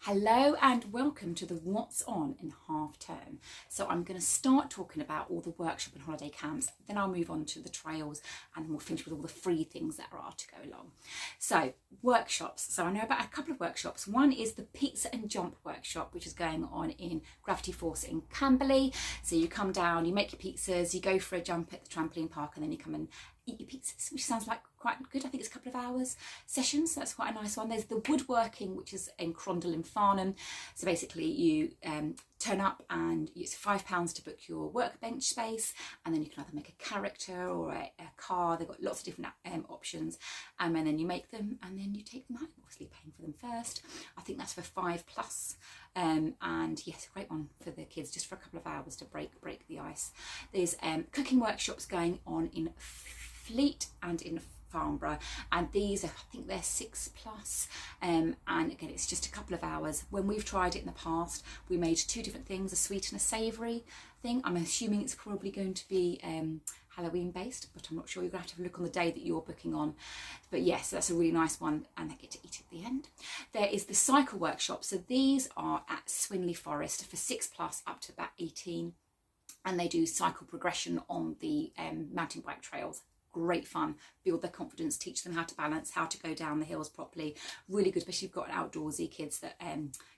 Hello and welcome to the What's On in Half Term. So I'm going to start talking about all the workshop and holiday camps, then I'll move on to the trails and then we'll finish with all the free things that are to go along. So workshops, so I know about a couple of workshops. One is the Pizza and Jump workshop, which is going on in Gravity Force in Camberley. So you come down, you make your pizzas, you go for a jump at the trampoline park and then you come and eat your pizzas, which sounds like quite good. I think it's a couple of hours sessions, so that's quite a nice one. There's the woodworking, which is in Crondall in Farnham. So basically you turn up and it's £5 to book your workbench space, and then you can either make a character or a car. They've got lots of different options, and then you make them and then you take them home, obviously paying for them first. I think that's for 5+, and yes, a great one for the kids, just for a couple of hours to break the ice. There's cooking workshops going on in Fleet and in Farnborough, and these are, I think they're 6+, and again it's just a couple of hours. When we've tried it in the past, we made two different things, a sweet and a savoury thing. I'm assuming it's probably going to be Halloween based, but I'm not sure. You're going to have to look on the day that you're booking on. But yes, that's a really nice one, and they get to eat at the end. There is the cycle workshop, so these are at Swinley Forest for 6+ up to about 18, and they do cycle progression on the mountain bike trails. Great fun, build their confidence, teach them how to balance, how to go down the hills properly. Really good, especially if you've got outdoorsy kids that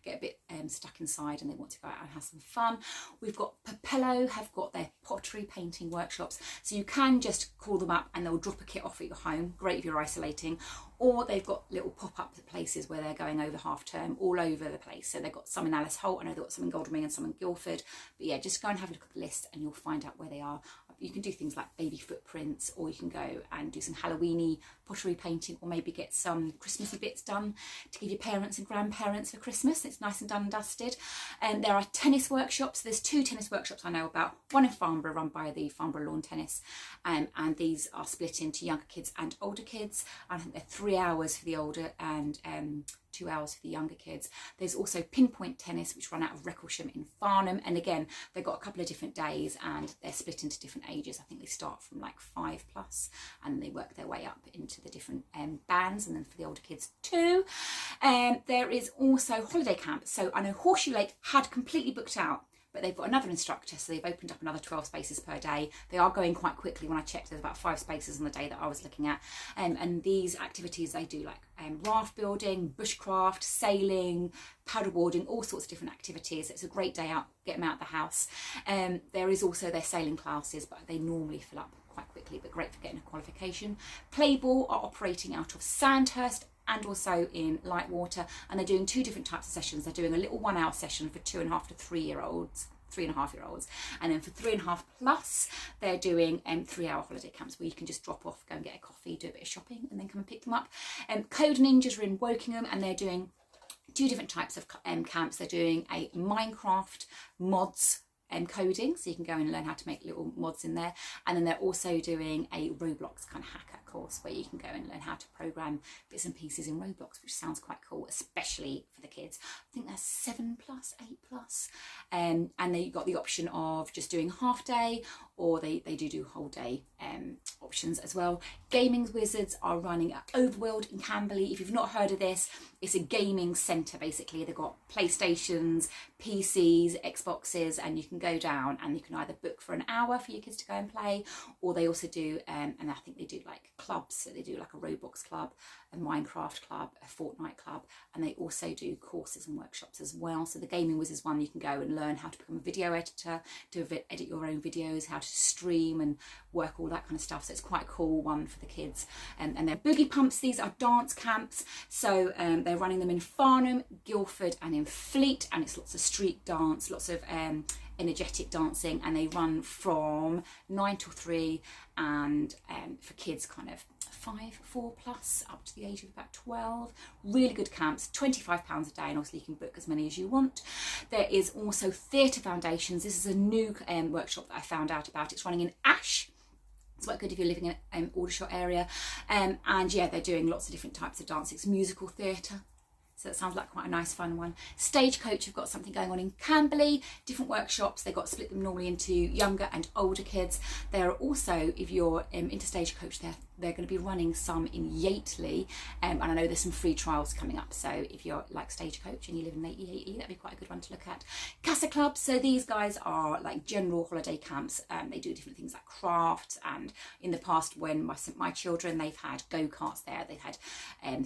get a bit stuck inside and they want to go out and have some fun. We've got Papello have got their pottery painting workshops, so you can just call them up and they'll drop a kit off at your home. Great if you're isolating. Or they've got little pop-up places where they're going over half term all over the place. So they've got some in Alice Holt, I know they've got some in Godalming and some in Guildford. But yeah, just go and have a look at the list and you'll find out where they are. You can do things like baby footprints, or you can go and do some Halloweeny pottery painting, or maybe get some Christmassy bits done to give your parents and grandparents for Christmas. It's nice and done and dusted. And there are tennis workshops. There's 2 tennis workshops I know about. One in Farnborough, run by the Farnborough Lawn Tennis, and these are split into younger kids and older kids. I think they're 3 hours for the older and 2 hours for the younger kids. There's also pinpoint tennis, which run out of Recklesham in Farnham, and again they've got a couple of different days and they're split into different ages. I think they start from like 5+ and they work their way up into the different bands, and then for the older kids too. There is also holiday camp. So I know Horseshoe Lake had completely booked out, but they've got another instructor, so they've opened up another 12 spaces per day. They are going quite quickly. When I checked, there's about 5 spaces on the day that I was looking at. And these activities, they do like raft building, bushcraft, sailing, paddleboarding, all sorts of different activities. It's a great day out, get them out of the house. There is also their sailing classes, but they normally fill up quite quickly, but great for getting a qualification. Playball are operating out of Sandhurst and also in Lightwater, and they're doing 2 different types of sessions. They're doing a little 1-hour session for 2.5 to 3-year-olds, 3.5-year-olds, and then for 3.5+, they're doing 3-hour holiday camps where you can just drop off, go and get a coffee, do a bit of shopping, and then come and pick them up. Code Ninjas are in Wokingham, and they're doing 2 different types of camps. They're doing a Minecraft mods coding, so you can go and learn how to make little mods in there, and then they're also doing a Roblox kind of hacker course where you can go and learn how to program bits and pieces in Roblox, which sounds quite cool, especially for the kids. I think that's 7+, 8+, and then you've got the option of just doing half day, or they do whole day options as well. Gaming Wizards are running at Overworld in Camberley. If you've not heard of this, it's a gaming centre basically. They've got PlayStations, PCs, Xboxes, and you can go down and you can either book for an hour for your kids to go and play, or they also do, and I think they do like clubs, so they do like a Roblox club, a Minecraft club, a Fortnite club, and they also do courses and workshops as well. So the Gaming Wizards one, you can go and learn how to become a video editor, edit your own videos, how to stream and work all that kind of stuff. So it's quite a cool one for the kids. And they're boogie pumps. These are dance camps, so they're running them in Farnham, Guildford and in Fleet, and it's lots of street dance, lots of energetic dancing, and they run from 9 till 3, and for kids kind of 4+ up to the age of about 12. Really good camps, £25 a day, and obviously you can book as many as you want. There is also Theatre Foundations. This is a new workshop that I found out about. It's running in Ash. It's quite good if you're living in an Aldershot area, and yeah, they're doing lots of different types of dance. It's musical theatre, so that sounds like quite a nice fun one. Stagecoach have got something going on in Camberley, different workshops. They've got split them normally into younger and older kids. There are also, if you're into Stagecoach, they're they're going to be running some in Yateley, and I know there's some free trials coming up, so if you're like Stagecoach and you live in Yateley, that'd be quite a good one to look at. Casa Club, so these guys are like general holiday camps. They do different things like crafts, and in the past when my children, they've had go-karts there, they've had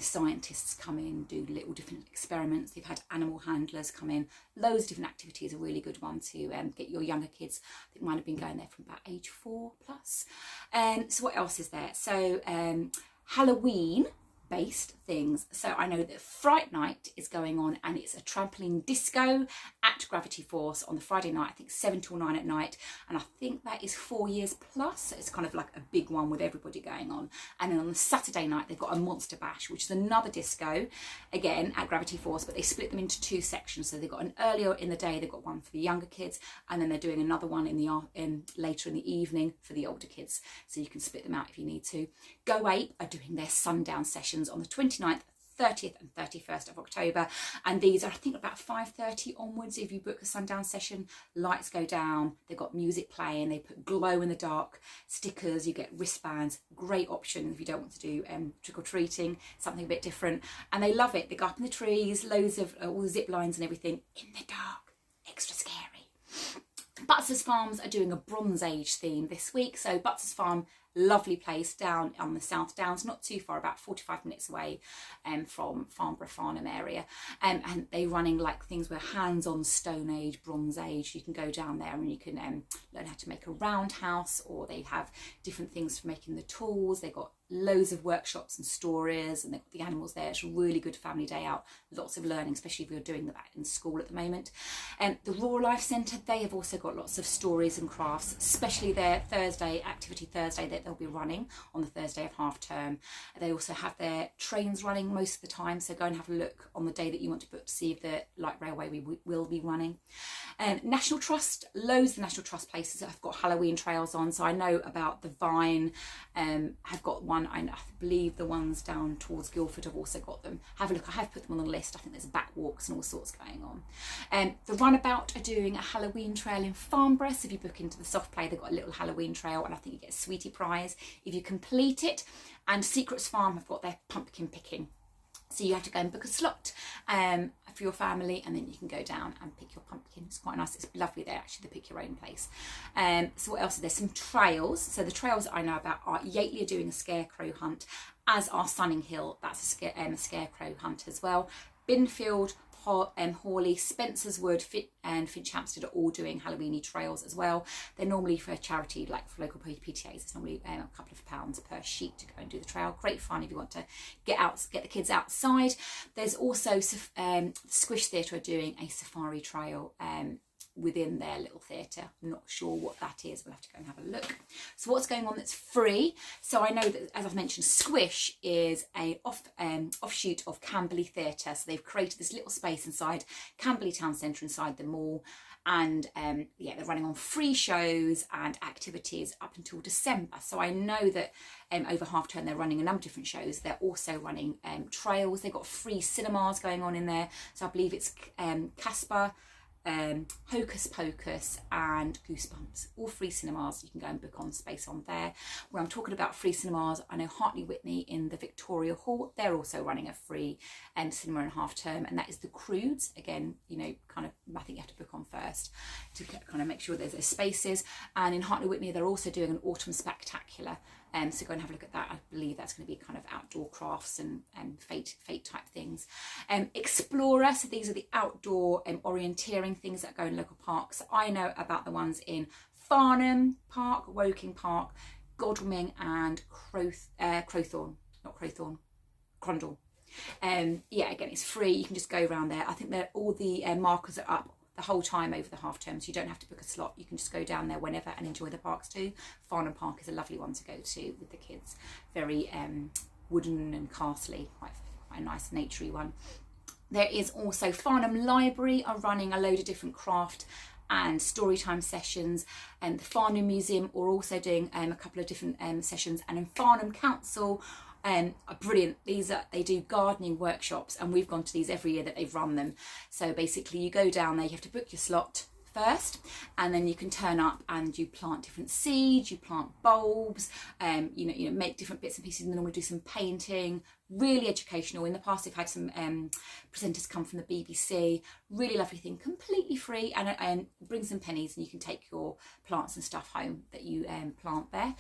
scientists come in, do little different experiments, they've had animal handlers come in, loads of different activities. A really good one to get your younger kids. I think mine have been going there from about age 4+. So what else is there? So Halloween based things. So I know that Fright Night is going on, and it's a trampoline disco at Gravity Force on the Friday night, I think 7 till 9 at night, and I think that is 4 years plus, so it's kind of like a big one with everybody going on. And then on the Saturday night they've got a Monster Bash, which is another disco again at Gravity Force, but they split them into 2 sections. So they've got an earlier in the day, they've got one for the younger kids, and then they're doing another one in the later in the evening for the older kids, so you can split them out if you need to. Go Ape are doing their sundown sessions on the 29th, 30th and 31st of October, and these are I think about 5:30 onwards. If you book a sundown session, lights go down, they've got music playing, they put glow in the dark stickers, you get wristbands, great option if you don't want to do trick-or-treating, something a bit different, and they love it. They go up in the trees, loads of all the zip lines and everything in the dark, extra scary. Butz's Farms are doing a Bronze Age theme this week. So Butz's Farm, lovely place down on the South Downs, not too far, about 45 minutes away from Farnborough Farnham area, and they're running like things where hands-on Stone Age, Bronze Age. You can go down there and you can learn how to make a roundhouse, or they have different things for making the tools. They've got loads of workshops and stories, and they've got the animals there. It's a really good family day out, lots of learning, especially if you're doing that in school at the moment. The Rural Life Centre, they have also got lots of stories and crafts, especially their Thursday, Activity Thursday, that they'll be running on the Thursday of half term. They also have their trains running most of the time, so go and have a look on the day that you want to book to see if the light railway will be running. National Trust, loads of National Trust places have got Halloween trails on, so I know about the Vine, have got one. I believe the ones down towards Guildford have also got them. Have a look, I have put them on the list. I think there's back walks and all sorts going on. The Runabout are doing a Halloween trail in Farnborough, so if you book into the soft play, they've got a little Halloween trail, and I think you get a sweetie prize if you complete it. And Secrets Farm have got their pumpkin picking, so you have to go and book a slot for your family, and then you can go down and pick your pumpkin. It's quite nice, it's lovely there actually to pick your own place. So what else is there? Some trails. So the trails that I know about are Yateley are doing a scarecrow hunt, as are Sunning Hill, that's a scarecrow hunt as well. Binfield, Hawley, Spencer's Wood and Finchampstead are all doing Halloweeny trails as well. They're normally for charity, like for local PTAs. It's normally a couple of pounds per sheet to go and do the trail. Great fun if you want to get the kids outside. There's also Squish Theatre are doing a safari trail within their little theatre. I'm not sure what that is, we'll have to go and have a look. So what's going on that's free? So I know that, as I've mentioned, Squish is a offshoot of Camberley Theatre. So they've created this little space inside Camberley Town Centre, inside the mall, and yeah, they're running on free shows and activities up until December. So I know that over half term they're running a number of different shows. They're also running trails. They've got free cinemas going on in there. So I believe it's Casper, Hocus Pocus and Goosebumps, all free cinemas. You can go and book on space on there. Where I'm talking about free cinemas, I know Hartley Whitney in the Victoria Hall, they're also running a free cinema in half term, and that is the Crudes. Again, you know, kind of, I think you have to book on first to kind of make sure there's spaces. And in Hartley Whitney they're also doing an autumn spectacular, so go and have a look at that. I believe that's going to be kind of outdoor crafts and fate type things. Explorer, so these are the outdoor orienteering things that go in local parks. I know about the ones in Farnham Park, Woking Park, Godalming and Crowthorne. Yeah, again, it's free. You can just go around there. I think that all the markers are up the whole time over the half term, so you don't have to book a slot. You can just go down there whenever and enjoy the parks too. Farnham Park is a lovely one to go to with the kids. Very wooden and castle-y, quite a nice naturey one. There is also Farnham Library are running a load of different craft and storytime sessions, and the Farnham Museum are also doing a couple of different sessions, and in Farnham Council are brilliant. They do gardening workshops, and we've gone to these every year that they've run them. So basically you go down there, you have to book your slot first, and then you can turn up and you plant different seeds, you plant bulbs, you know, make different bits and pieces, and then we do some painting. Really educational. In the past, I've had some presenters come from the BBC. Really lovely thing, completely free, and bring some pennies, and you can take your plants and stuff home that you plant there.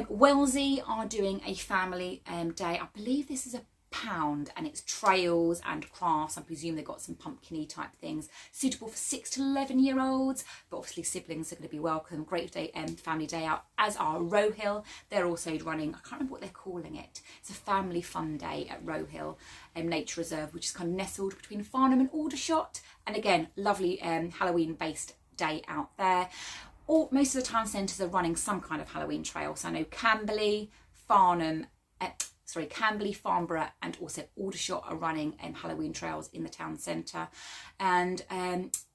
Wellesley are doing a family day. I believe this is £1, and it's trails and crafts. I presume they've got some pumpkin-y type things, suitable for 6 to 11-year-olds, but obviously siblings are going to be welcome. Great day, family day out, as are Rohill. They're also running, I can't remember what they're calling it. It's a family fun day at Rohill Nature Reserve, which is kind of nestled between Farnham and Aldershot. And again, lovely Halloween-based day out there. Most of the town centres are running some kind of Halloween trail. So I know Camberley, Camberley, Farnborough and also Aldershot are running Halloween trails in the town centre. And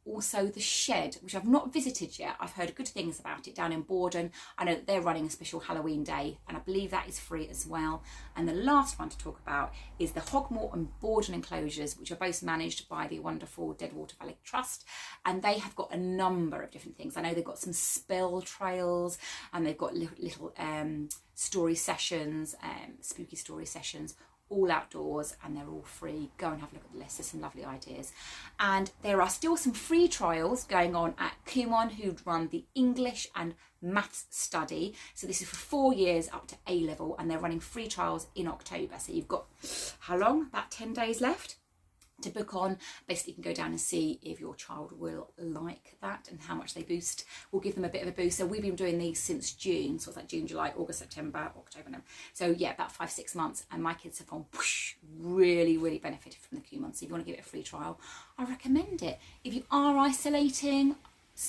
also the Shed, which I've not visited yet. I've heard good things about it down in Borden. I know that they're running a special Halloween day, and I believe that is free as well. And the last one to talk about is the Hogmore and Borden enclosures, which are both managed by the wonderful Deadwater Valley Trust, and they have got a number of different things. I know they've got some spell trails, and they've got little story sessions, spooky story sessions, all outdoors, and they're all free. Go and have a look at the list. There's some lovely ideas. And there are still some free trials going on at Kumon, who run the English and Maths study. So this is for 4 years up to A level, and they're running free trials in October. So you've got, how long? About 10 days left to book on. Basically, you can go down and see if your child will like that and how much they boost. We'll give them a bit of a boost. So we've been doing these since June. So it's like June, July, August, September, October, November. So yeah, about 5-6 months. And my kids have gone whoosh, really, really benefited from the Kumon. So if you want to give it a free trial, I recommend it. If you are isolating,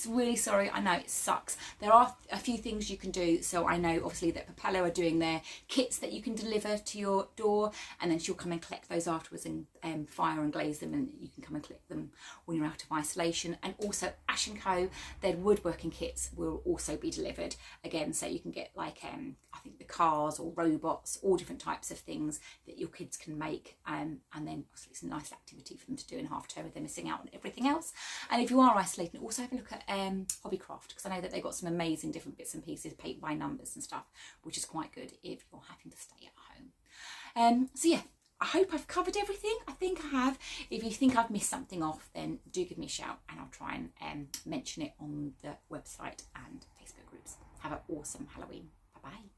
really sorry, I know it sucks. There are a few things you can do. So I know obviously that Papello are doing their kits that you can deliver to your door, and then she'll come and collect those afterwards and fire and glaze them, and you can come and collect them when you're out of isolation. And also Ash & Co, their woodworking kits will also be delivered again, so you can get like I think the cars or robots, all different types of things that your kids can make, and then obviously it's a nice activity for them to do in half term if they're missing out on everything else. And if you are isolating, also have a look at Hobbycraft, because I know that they've got some amazing different bits and pieces, paint by numbers and stuff, which is quite good if you're having to stay at home. So yeah, I hope I've covered everything. I think I have. If you think I've missed something off, then do give me a shout, and I'll try and mention it on the website and Facebook groups. Have an awesome Halloween. Bye bye.